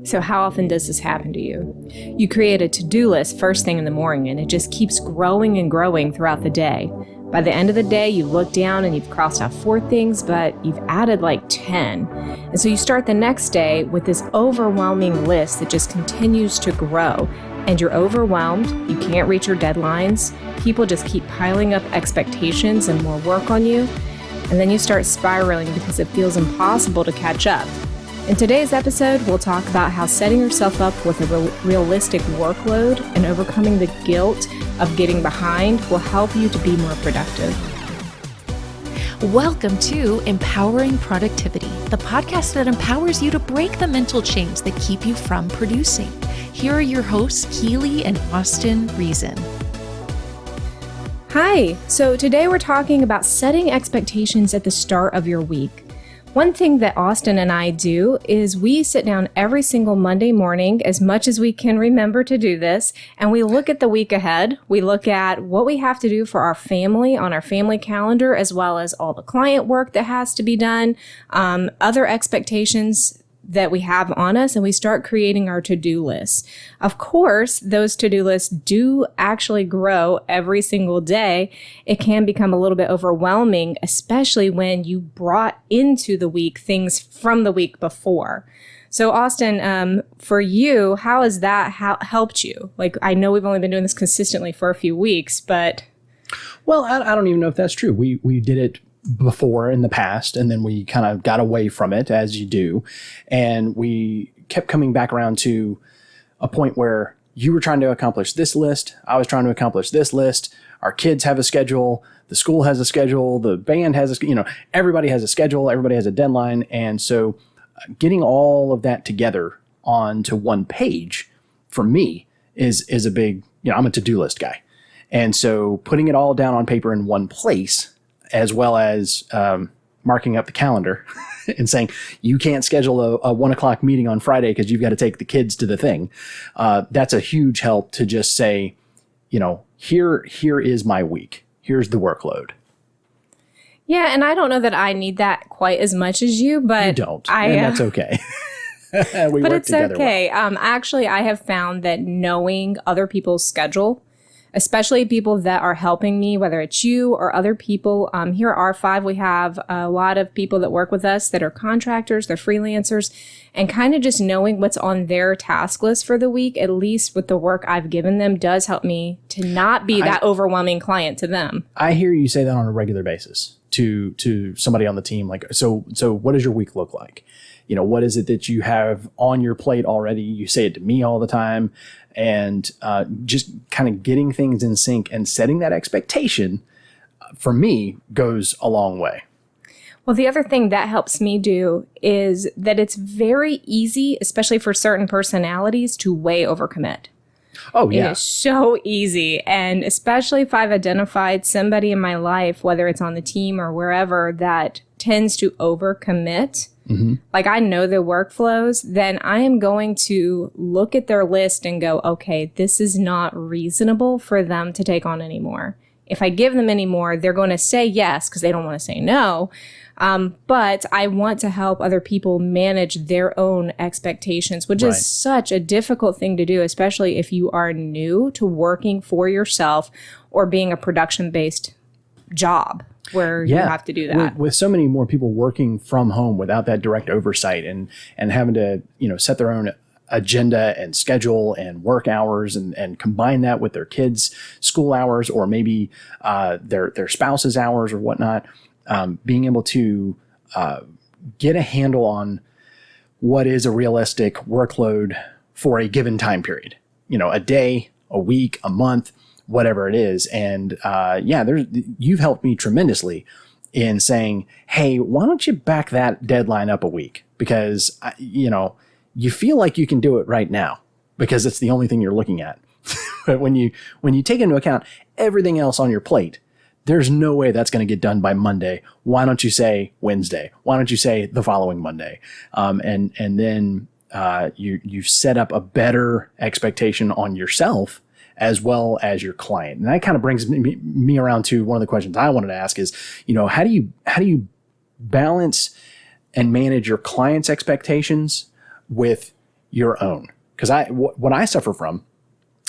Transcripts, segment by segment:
So how often does this happen to you? You create a to-do list first thing in the morning and it just keeps growing and growing throughout the day. By the end of the day, you look down and you've crossed off 4 things, but you've added like 10. And so you start the next day with this overwhelming list that just continues to grow. And you're overwhelmed, you can't reach your deadlines, people just keep piling up expectations and more work on you. And then you start spiraling because it feels impossible to catch up. In today's episode, we'll talk about how setting yourself up with a realistic workload and overcoming the guilt of getting behind will help you to be more productive. Welcome to Empowering Productivity, the podcast that empowers you to break the mental chains that keep you from producing. Here are your hosts, Keely and Austin Reason. Hi, so today we're talking about setting expectations at the start of your week. One thing that Austin and I do is we sit down every single Monday morning, as much as we can remember to do this, and we look at the week ahead. We look at what we have to do for our family on our family calendar, as well as all the client work that has to be done, other expectations that we have on us, and we start creating our to-do lists. Of course, those to-do lists do actually grow every single day. It can become a little bit overwhelming, especially when you brought into the week things from the week before. So Austin, for you, how has that helped you? Like, I know we've only been doing this consistently for a few weeks, but... Well, I don't even know if that's true. We did it before in the past, and then we kind of got away from it, as you do. And we kept coming back around to a point where you were trying to accomplish this list. I was trying to accomplish this list. Our kids have a schedule. The school has a schedule. The band has everybody has a schedule. Everybody has a deadline. And so getting all of that together onto one page for me is a big, I'm a to-do list guy. And so putting it all down on paper in one place, as well as marking up the calendar and saying, you can't schedule a 1 o'clock meeting on Friday because you've got to take the kids to the thing. That's a huge help to just say, here is my week. Here's the workload. Yeah, and I don't know that I need that quite as much as you, but... You don't, and that's okay. But it's okay. Well. Actually, I have found that knowing other people's schedule, especially people that are helping me, whether it's you or other people. Here at R5, we have a lot of people that work with us that are contractors, they're freelancers, and kind of just knowing what's on their task list for the week, at least with the work I've given them, does help me to not be that overwhelming client to them. I hear you say that on a regular basis to somebody on the team. Like, so what does your week look like? What is it that you have on your plate already? You say it to me all the time. And just kind of getting things in sync and setting that expectation, for me, goes a long way. Well, the other thing that helps me do is that it's very easy, especially for certain personalities, to way overcommit. Oh, yeah. It is so easy. And especially if I've identified somebody in my life, whether it's on the team or wherever, that tends to overcommit, like I know their workflows, then I am going to look at their list and go, okay, this is not reasonable for them to take on anymore. If I give them any more, they're going to say yes because they don't want to say no. But I want to help other people manage their own expectations, which is such a difficult thing to do, especially if you are new to working for yourself or being a production-based job where you have to do that. With so many more people working from home without that direct oversight and having to, set their own agenda and schedule and work hours and combine that with their kids' school hours or maybe their spouse's hours or whatnot, being able to get a handle on what is a realistic workload for a given time period, a day, a week, a month, whatever it is. And you've helped me tremendously in saying, hey, why don't you back that deadline up a week? Because, you feel like you can do it right now because it's the only thing you're looking at. But when you take into account everything else on your plate, there's no way that's going to get done by Monday. Why don't you say Wednesday? Why don't you say the following Monday? And then you've set up a better expectation on yourself as well as your client. And that kind of brings me around to one of the questions I wanted to ask is, how do you balance and manage your client's expectations with your own. Because what I suffer from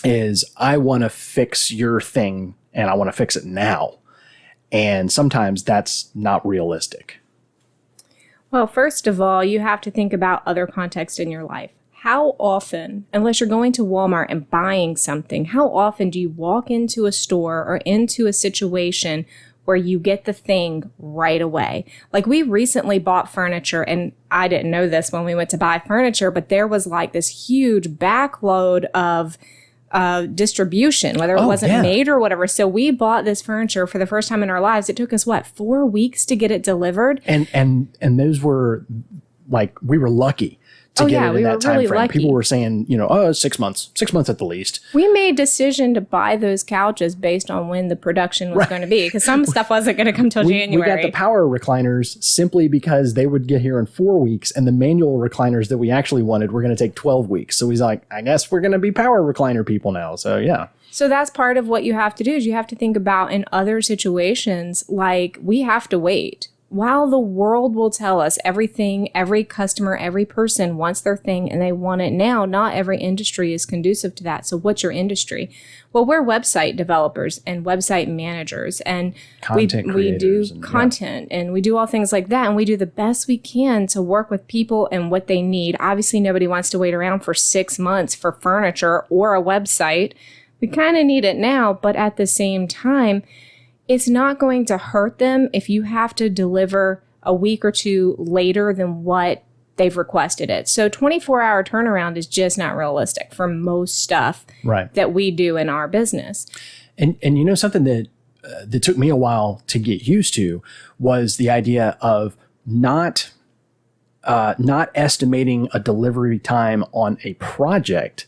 is I want to fix your thing and I want to fix it now. And sometimes that's not realistic. Well, first of all, you have to think about other context in your life. How often, unless you're going to Walmart and buying something, how often do you walk into a store or into a situation where you get the thing right away? Like, we recently bought furniture, and I didn't know this when we went to buy furniture, but there was like this huge backload of distribution, whether it wasn't made or whatever. So we bought this furniture for the first time in our lives. It took us 4 weeks to get it delivered. And those were like, we were lucky to get it in that time frame. Lucky. People were saying, 6 months at the least. We made a decision to buy those couches based on when the production was going to be, because some stuff wasn't going to come till January. We got the power recliners simply because they would get here in 4 weeks, and the manual recliners that we actually wanted were going to take 12 weeks. So he's like, I guess we're going to be power recliner people now. So yeah. So that's part of what you have to do, is you have to think about in other situations, like, we have to wait. While the world will tell us everything, every customer, every person wants their thing and they want it now, not every industry is conducive to that. So what's your industry? Well, we're website developers and website managers, and we do content and we do all things like that. And we do the best we can to work with people and what they need. Obviously, nobody wants to wait around for 6 months for furniture or a website. We kind of need it now, but at the same time, it's not going to hurt them if you have to deliver a week or two later than what they've requested it. So 24-hour turnaround is just not realistic for most stuff that we do in our business. And something that took me a while to get used to was the idea of not estimating a delivery time on a project,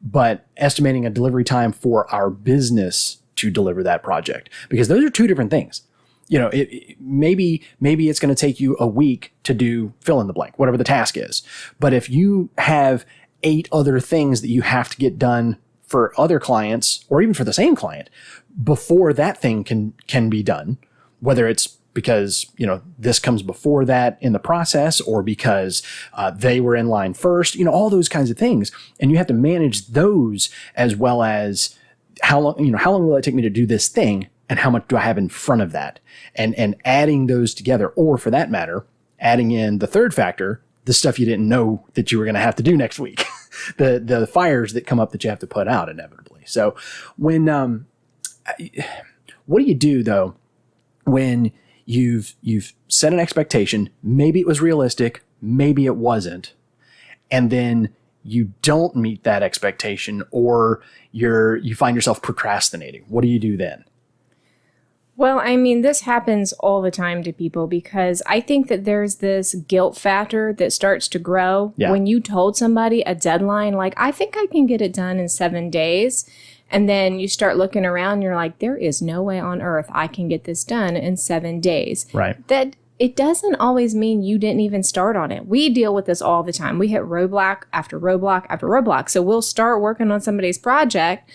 but estimating a delivery time for our business to deliver that project, because those are two different things. Maybe it's going to take you a week to do fill in the blank, whatever the task is. But if you have 8 other things that you have to get done for other clients, or even for the same client, before that thing can be done, whether it's because, this comes before that in the process, or because they were in line first, all those kinds of things. And you have to manage those, as well as how long will it take me to do this thing, and how much do I have in front of that, and adding those together, or for that matter, adding in the third factor, the stuff you didn't know that you were going to have to do next week, the fires that come up that you have to put out inevitably. So when, what do you do though, when you've set an expectation, maybe it was realistic, maybe it wasn't, and then you don't meet that expectation, or you find yourself procrastinating? What do you do then? Well, I mean, this happens all the time to people, because I think that there's this guilt factor that starts to grow when you told somebody a deadline, like, I think I can get it done in 7 days. And then you start looking around and you're like, there is no way on earth I can get this done in 7 days. Right. That it doesn't always mean you didn't even start on it. We deal with this all the time. We hit roadblock after roadblock after roadblock. So we'll start working on somebody's project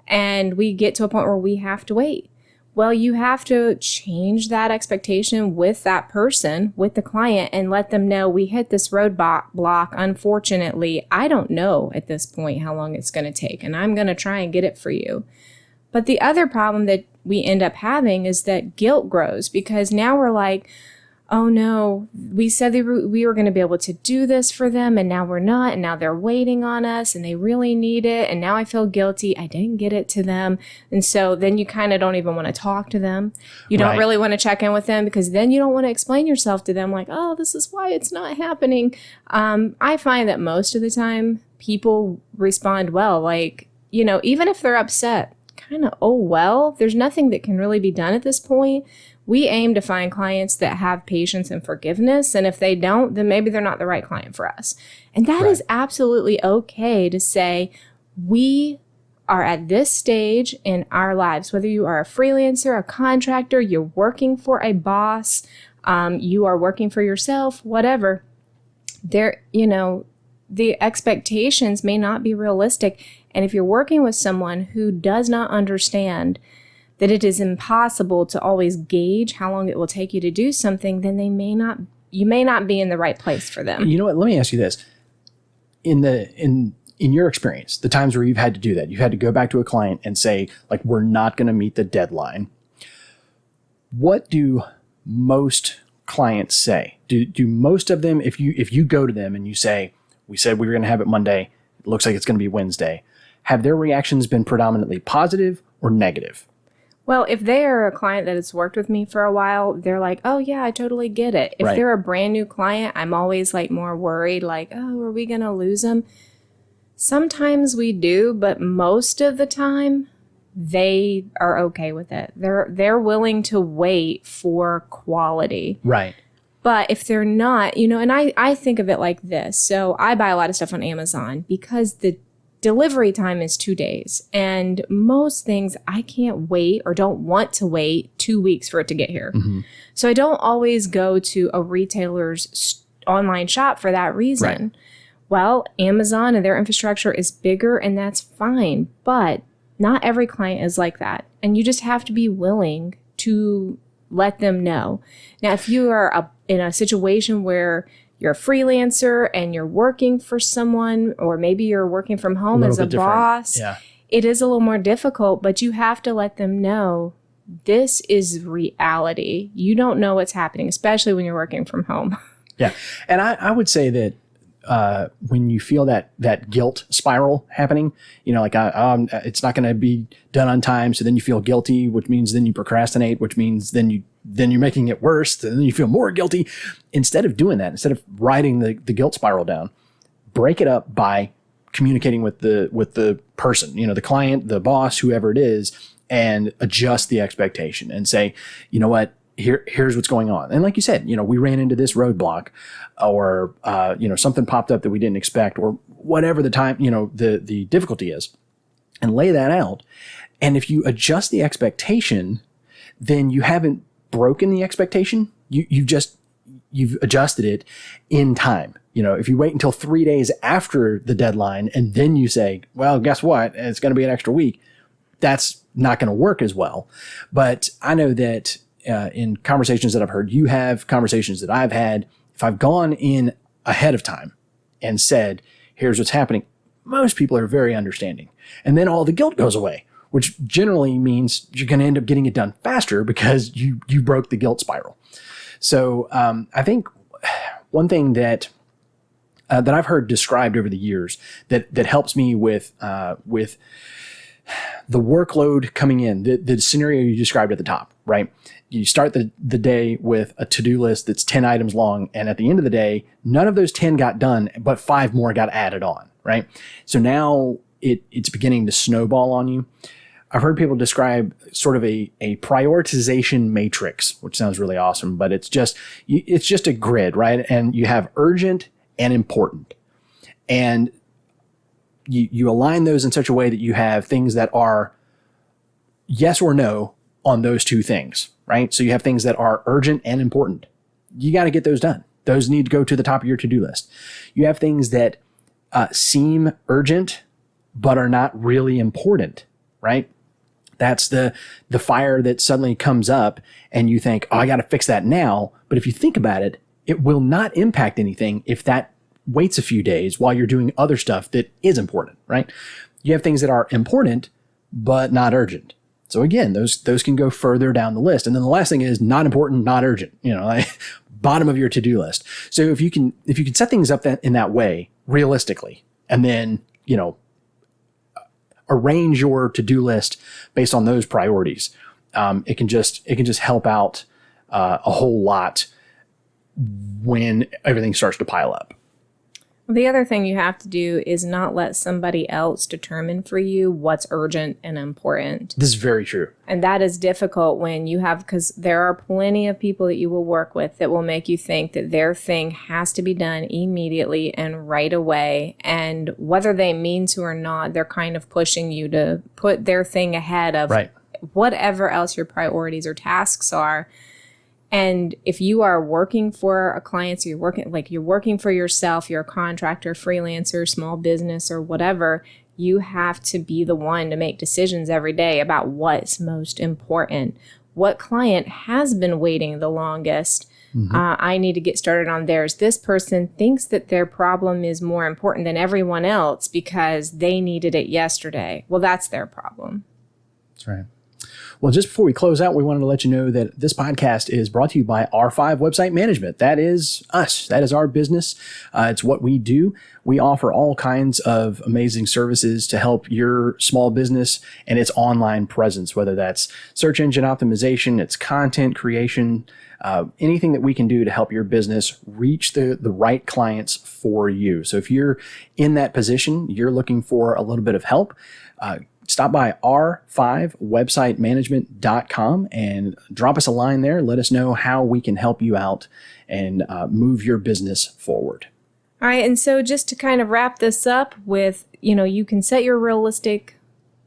and we get to a point where we have to wait. Well, you have to change that expectation with that person, with the client, and let them know we hit this roadblock. Unfortunately, I don't know at this point how long it's going to take, and I'm going to try and get it for you. But the other problem that we end up having is that guilt grows, because now we're like, oh no, we said we were going to be able to do this for them, and now we're not, and now they're waiting on us, and they really need it, and now I feel guilty. I didn't get it to them. And so then you kind of don't even want to talk to them. You don't really want to check in with them, because then you don't want to explain yourself to them like, oh, this is why it's not happening. I find that most of the time people respond well, like, even if they're upset, kind of, oh, well, there's nothing that can really be done at this point. We aim to find clients that have patience and forgiveness. And if they don't, then maybe they're not the right client for us. And that is absolutely okay to say, we are at this stage in our lives, whether you are a freelancer, a contractor, you're working for a boss, you are working for yourself, whatever, the expectations may not be realistic. And if you're working with someone who does not understand that it is impossible to always gauge how long it will take you to do something, then you may not be in the right place for them. You know what? Let me ask you this. in your experience, the times where you've had to do that, you've had to go back to a client and say, like, we're not going to meet the deadline. What do most clients say? Do most of them, if you go to them and you say, we said we were going to have it Monday, it looks like it's going to be Wednesday, have their reactions been predominantly positive or negative? Well, if they are a client that has worked with me for a while, they're like, oh yeah, I totally get it. If they're a brand new client, I'm always like more worried, like, oh, are we going to lose them? Sometimes we do, but most of the time they are okay with it. They're willing to wait for quality. Right. But if they're not, and I think of it like this. So I buy a lot of stuff on Amazon because the delivery time is 2 days. And most things I can't wait or don't want to wait 2 weeks for it to get here. Mm-hmm. So I don't always go to a retailer's online shop for that reason. Right. Well, Amazon and their infrastructure is bigger, and that's fine. But not every client is like that. And you just have to be willing to let them know. Now, if you are in a situation where you're a freelancer and you're working for someone, or maybe you're working from home as a boss, it is a little more difficult, but you have to let them know this is reality. You don't know what's happening, especially when you're working from home. Yeah. And I would say that when you feel that guilt spiral happening, like it's not going to be done on time. So then you feel guilty, which means then you procrastinate, which means then you're making it worse. And then you feel more guilty. Instead of doing that, instead of riding the guilt spiral down, break it up by communicating with the person, the client, the boss, whoever it is, and adjust the expectation and say, you know what? Here's what's going on. And like you said, we ran into this roadblock, or, something popped up that we didn't expect, or whatever the time, the difficulty is, and lay that out. And if you adjust the expectation, then you haven't broken the expectation. You've adjusted it in time. If you wait until 3 days after the deadline and then you say, well, guess what? It's going to be an extra week. That's not going to work as well. But I know that in conversations that I've heard you have, conversations that I've had, if I've gone in ahead of time and said, here's what's happening, most people are very understanding. And then all the guilt goes away, which generally means you're going to end up getting it done faster because you broke the guilt spiral. So I think one thing that I've heard described over the years that helps me with the workload coming in, the scenario you described at the top, right? You start the day with a to-do list that's 10 items long, and at the end of the day, none of those 10 got done, but 5 more got added on, right? So now it's beginning to snowball on you. I've heard people describe sort of a prioritization matrix, which sounds really awesome, but it's just a grid, right? And you have urgent and important. And you align those in such a way that you have things that are yes or no on those two things, right? So you have things that are urgent and important. You got to get those done. Those need to go to the top of your to-do list. You have things that seem urgent, but are not really important, right? That's the fire that suddenly comes up and you think, oh, I got to fix that now. But if you think about it, it will not impact anything if that waits a few days while you're doing other stuff that is important, right? You have things that are important, but not urgent. So again, those can go further down the list. And then the last thing is not important, not urgent, like bottom of your to-do list. So if you can set things up in that way realistically, and then, arrange your to-do list based on those priorities, it can just help out a whole lot when everything starts to pile up. The other thing you have to do is not let somebody else determine for you what's urgent and important. This is very true. And that is difficult when you have, because there are plenty of people that you will work with that will make you think that their thing has to be done immediately and right away. And whether they mean to or not, they're kind of pushing you to put their thing ahead of whatever else your priorities or tasks are. And if you are working for a client, so you're working for yourself, you're a contractor, freelancer, small business, or whatever, you have to be the one to make decisions every day about what's most important. what client has been waiting the longest? I need to get started on theirs. This person thinks that their problem is more important than everyone else because they needed it yesterday. Well, that's their problem. That's right. Well, just before we close out, we wanted to let you know that this podcast is brought to you by R5 Website Management. That is us. That is our business. It's what we do. We offer all kinds of amazing services to help your small business and its online presence, whether that's search engine optimization, it's content creation, anything that we can do to help your business reach the right clients for you. So if you're in that position, you're looking for a little bit of help, stop by r5websitemanagement.com and drop us a line there. Let us know how we can help you out and move your business forward. All right. And so just to kind of wrap this up with, you can set your realistic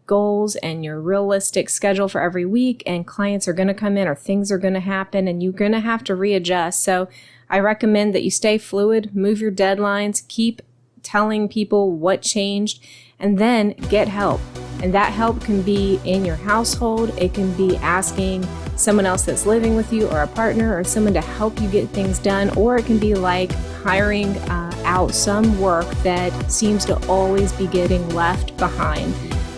goals and your realistic schedule for every week, and clients are going to come in or things are going to happen and you're going to have to readjust. So I recommend that you stay fluid, move your deadlines, keep telling people what changed, and then get help. And that help can be in your household. It can be asking someone else that's living with you or a partner or someone to help you get things done. Or it can be like hiring out some work that seems to always be getting left behind.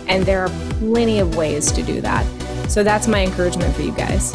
And there are plenty of ways to do that. So that's my encouragement for you guys.